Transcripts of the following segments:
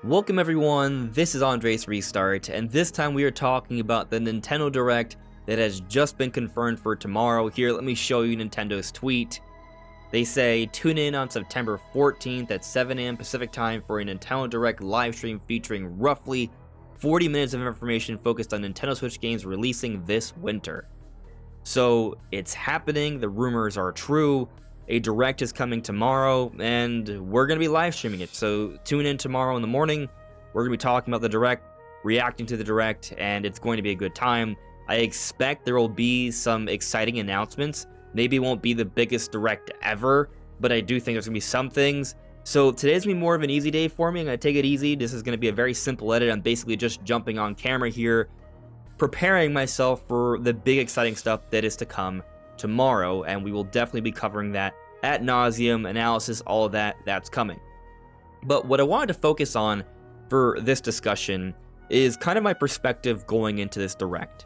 Welcome everyone, this is Andres Restart, and this time we are talking about the Nintendo Direct that has just been confirmed for tomorrow. Here, let me show you Nintendo's tweet. They say, tune in on September 14th at 7 a.m. Pacific time for a Nintendo Direct livestream featuring roughly 40 minutes of information focused on Nintendo Switch games releasing this winter. So, it's happening, the rumors are true. A Direct is coming tomorrow, and we're going to be live streaming it. So tune in tomorrow in the morning. We're going to be talking about the Direct, reacting to the Direct, and it's going to be a good time. I expect there will be some exciting announcements. Maybe it won't be the biggest Direct ever, but I do think there's going to be some things. So today's going to be more of an easy day for me. I'm going to take it easy. This is going to be a very simple edit. I'm basically just jumping on camera here, preparing myself for the big exciting stuff that is to come tomorrow, and we will definitely be covering that ad nauseum, analysis, all of that's coming. But what I wanted to focus on for this discussion is kind of my perspective going into this Direct,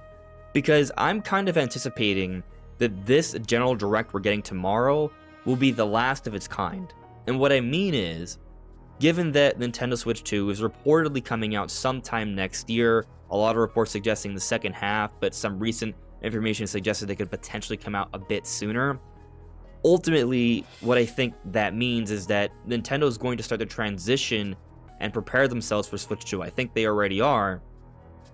because I'm kind of anticipating that this general Direct we're getting tomorrow will be the last of its kind. And what I mean is, given that Nintendo Switch 2 is reportedly coming out sometime next year, a lot of reports suggesting the second half, but some recent information suggested it could potentially come out a bit sooner. Ultimately, what I think that means is that Nintendo is going to start to transition and prepare themselves for Switch 2. I think they already are.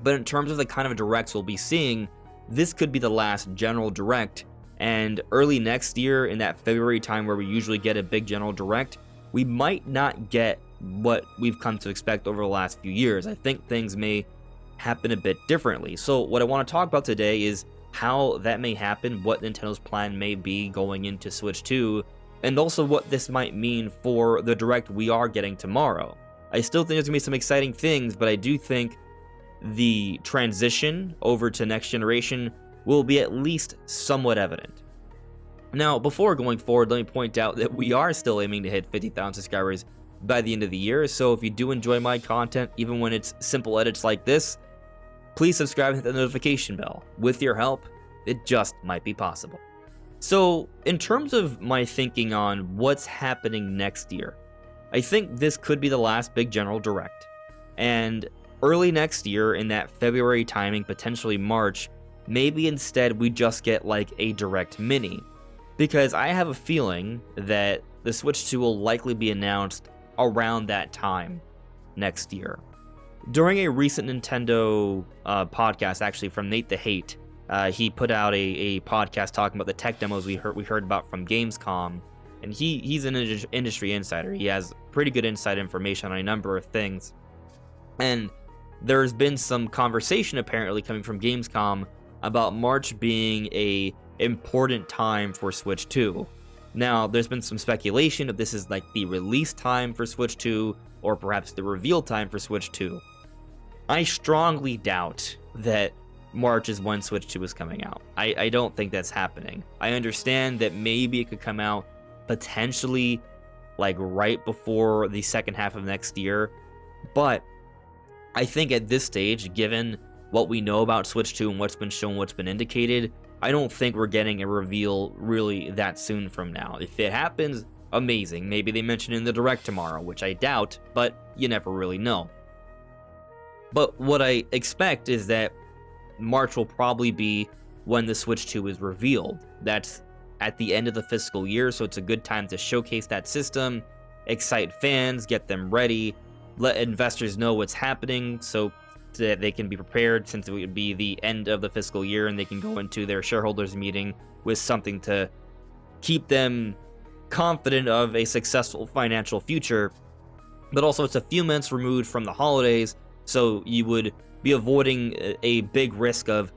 But in terms of the kind of Directs we'll be seeing, this could be the last general Direct. And early next year, in that February time where we usually get a big general Direct, we might not get what we've come to expect over the last few years. I think things may happen a bit differently. So what I want to talk about today is how that may happen, what Nintendo's plan may be going into Switch 2, and also what this might mean for the Direct we are getting tomorrow. I still think there's going to be some exciting things, but I do think the transition over to next generation will be at least somewhat evident. Now, before going forward, let me point out that we are still aiming to hit 50,000 subscribers by the end of the year, so if you do enjoy my content, even when it's simple edits like this, please subscribe and hit the notification bell. With your help, it just might be possible. So, in terms of my thinking on what's happening next year, I think this could be the last big general Direct. And early next year, in that February timing, potentially March, maybe instead we just get like a Direct Mini. Because I have a feeling that the Switch 2 will likely be announced around that time next year. During a recent Nintendo podcast, actually from Nate the Hate, he put out a podcast talking about the tech demos we heard about from Gamescom, and he's an industry insider. He has pretty good inside information on a number of things, and there's been some conversation apparently coming from Gamescom about March being a important time for Switch 2. Now, there's been some speculation if this is like the release time for Switch 2, or perhaps the reveal time for Switch 2. I strongly doubt that March is when Switch 2 is coming out. I don't think that's happening. I understand that maybe it could come out potentially like right before the second half of next year, but I think at this stage, given what we know about Switch 2 and what's been shown, what's been indicated, I don't think we're getting a reveal really that soon from now. If it happens, amazing. Maybe they mention it in the Direct tomorrow, which I doubt, but you never really know. But what I expect is that March will probably be when the Switch 2 is revealed. That's at the end of the fiscal year, so it's a good time to showcase that system, excite fans, get them ready, let investors know what's happening so that they can be prepared, since it would be the end of the fiscal year and they can go into their shareholders meeting with something to keep them confident of a successful financial future. But also, it's a few months removed from the holidays, so you would be avoiding a big risk of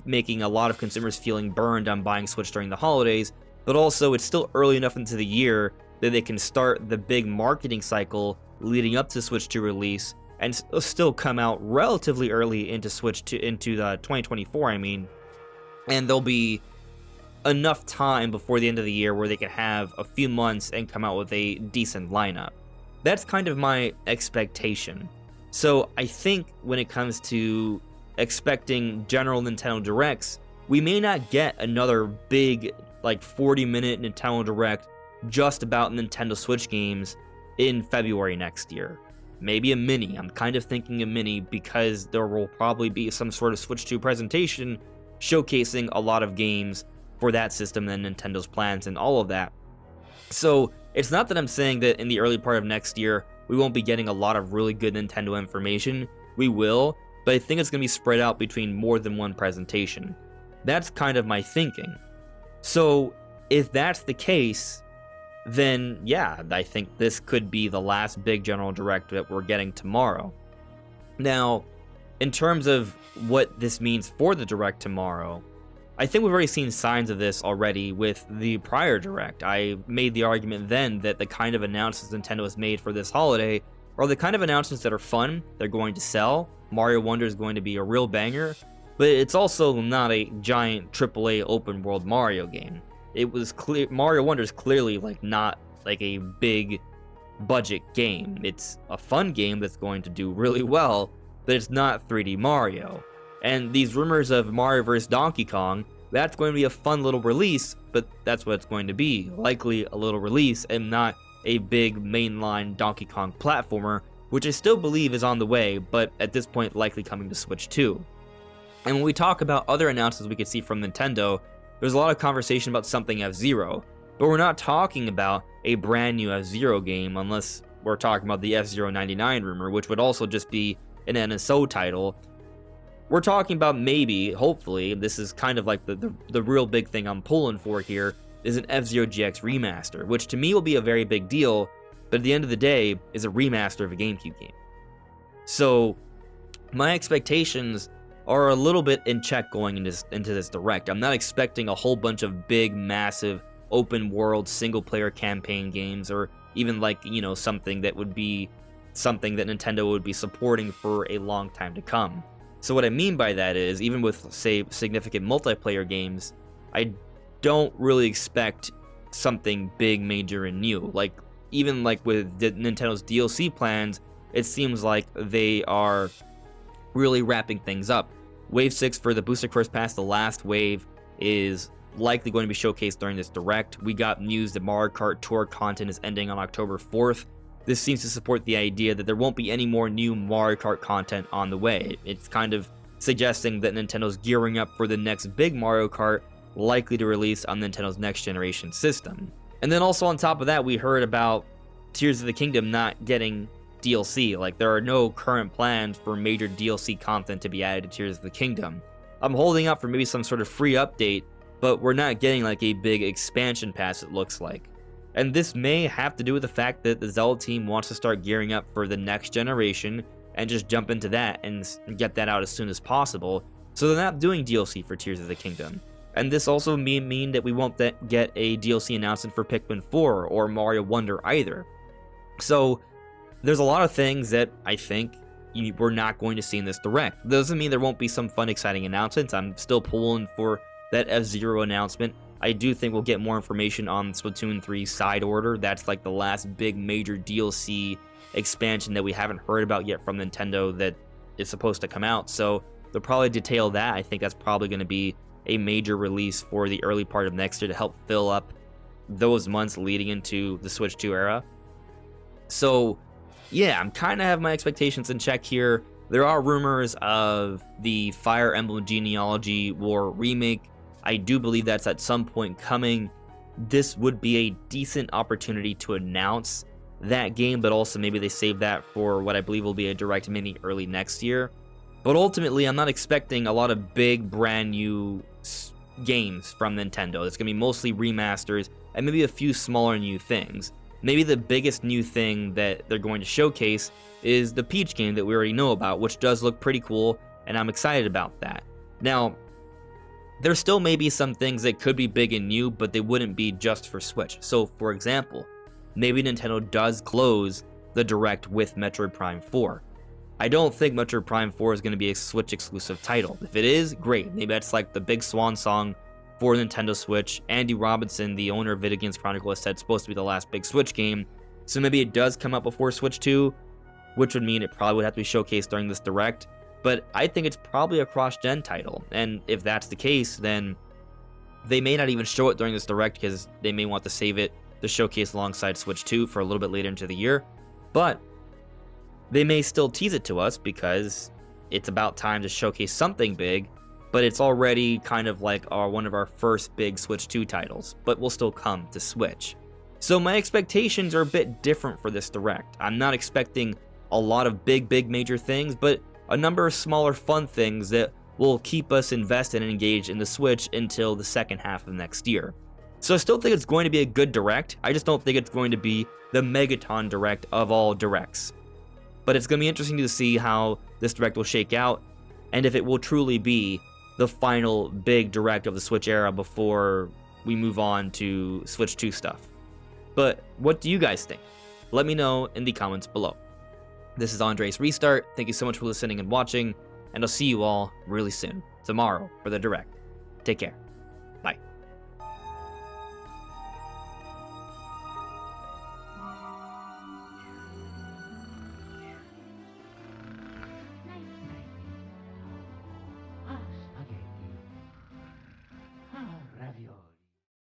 making a lot of consumers feeling burned on buying Switch during the holidays. But also, it's still early enough into the year that they can start the big marketing cycle leading up to Switch 2 release and still come out relatively early into Switch 2, into the 2024, I mean. And there'll be enough time before the end of the year where they can have a few months and come out with a decent lineup. That's kind of my expectation. So I think when it comes to expecting general Nintendo Directs, we may not get another big like 40-minute Nintendo Direct just about Nintendo Switch games in February next year. Maybe a mini. I'm kind of thinking a mini because there will probably be some sort of Switch 2 presentation showcasing a lot of games for that system and Nintendo's plans and all of that. So it's not that I'm saying that in the early part of next year we won't be getting a lot of really good Nintendo information. We will, but I think it's going to be spread out between more than one presentation. That's kind of my thinking. So if that's the case, then yeah, I think this could be the last big General Direct that we're getting tomorrow. Now, in terms of what this means for the Direct tomorrow, I think we've already seen signs of this already with the prior Direct. I made the argument then that the kind of announcements Nintendo has made for this holiday are the kind of announcements that are fun, they're going to sell. Mario Wonder is going to be a real banger, but it's also not a giant AAA open world Mario game. It was clear Mario Wonder is clearly not a big budget game. It's a fun game that's going to do really well, but it's not 3D Mario. And these rumors of Mario vs. Donkey Kong, that's going to be a fun little release, but that's what it's going to be. Likely a little release and not a big mainline Donkey Kong platformer, which I still believe is on the way, but at this point likely coming to Switch 2. And when we talk about other announcements we could see from Nintendo, there's a lot of conversation about something F-Zero, but we're not talking about a brand new F-Zero game unless we're talking about the F-Zero 99 rumor, which would also just be an NSO title. We're talking about maybe, hopefully, this is kind of like the real big thing I'm pulling for here, is an F-Zero GX remaster, which to me will be a very big deal, but at the end of the day, is a remaster of a GameCube game. So, my expectations are a little bit in check going into this Direct. I'm not expecting a whole bunch of big, massive, open-world, single-player campaign games, or even something that would be something that Nintendo would be supporting for a long time to come. So what I mean by that is, even with, say, significant multiplayer games, I don't really expect something big, major, and new. Even with Nintendo's DLC plans, it seems like they are really wrapping things up. Wave 6 for the Booster Course Pass, the last wave, is likely going to be showcased during this Direct. We got news that Mario Kart Tour content is ending on October 4th. This seems to support the idea that there won't be any more new Mario Kart content on the way. It's kind of suggesting that Nintendo's gearing up for the next big Mario Kart, likely to release on Nintendo's next generation system. And then also on top of that, we heard about Tears of the Kingdom not getting DLC. There are no current plans for major DLC content to be added to Tears of the Kingdom. I'm holding out for maybe some sort of free update, but we're not getting a big expansion pass, it looks like. And this may have to do with the fact that the Zelda team wants to start gearing up for the next generation and just jump into that and get that out as soon as possible. So they're not doing DLC for Tears of the Kingdom. And this also mean that we won't get a DLC announcement for Pikmin 4 or Mario Wonder either. So there's a lot of things that I think we're not going to see in this Direct. That doesn't mean there won't be some fun, exciting announcements. I'm still pulling for that F-Zero announcement. I do think we'll get more information on Splatoon 3 Side Order. That's the last big major DLC expansion that we haven't heard about yet from Nintendo that is supposed to come out. So they'll probably detail that. I think that's probably going to be a major release for the early part of next year to help fill up those months leading into the Switch 2 era. So yeah, I'm kind of have my expectations in check here. There are rumors of the Fire Emblem Genealogy War remake. I do believe that's at some point coming. This would be a decent opportunity to announce that game, but also maybe they save that for what I believe will be a Direct Mini early next year. But ultimately, I'm not expecting a lot of big, brand new games from Nintendo. It's going to be mostly remasters and maybe a few smaller new things. Maybe the biggest new thing that they're going to showcase is the Peach game that we already know about, which does look pretty cool, and I'm excited about that. Now, there still may be some things that could be big and new, but they wouldn't be just for Switch. So, for example, maybe Nintendo does close the Direct with Metroid Prime 4. I don't think Metroid Prime 4 is going to be a Switch exclusive title. If it is, great. Maybe that's the big swan song for Nintendo Switch. Andy Robinson, the owner of Video Games Chronicle, has said it's supposed to be the last big Switch game. So maybe it does come out before Switch 2, which would mean it probably would have to be showcased during this Direct. But I think it's probably a cross-gen title. And if that's the case, then They may not even show it during this Direct because they may want to save it to showcase alongside Switch 2 for a little bit later into the year. But they may still tease it to us because it's about time to showcase something big, but it's already kind of like one of our first big Switch 2 titles, but will still come to Switch. So my expectations are a bit different for this Direct. I'm not expecting a lot of big major things, but a number of smaller fun things that will keep us invested and engaged in the Switch until the second half of next year. So I still think it's going to be a good Direct. I just don't think it's going to be the Megaton Direct of all Directs. But it's going to be interesting to see how this Direct will shake out, and if it will truly be the final big Direct of the Switch era before we move on to Switch 2 stuff. But what do you guys think? Let me know in the comments below. This is Andres Restart. Thank you so much for listening and watching, and I'll see you all really soon, tomorrow, for the Direct. Take care.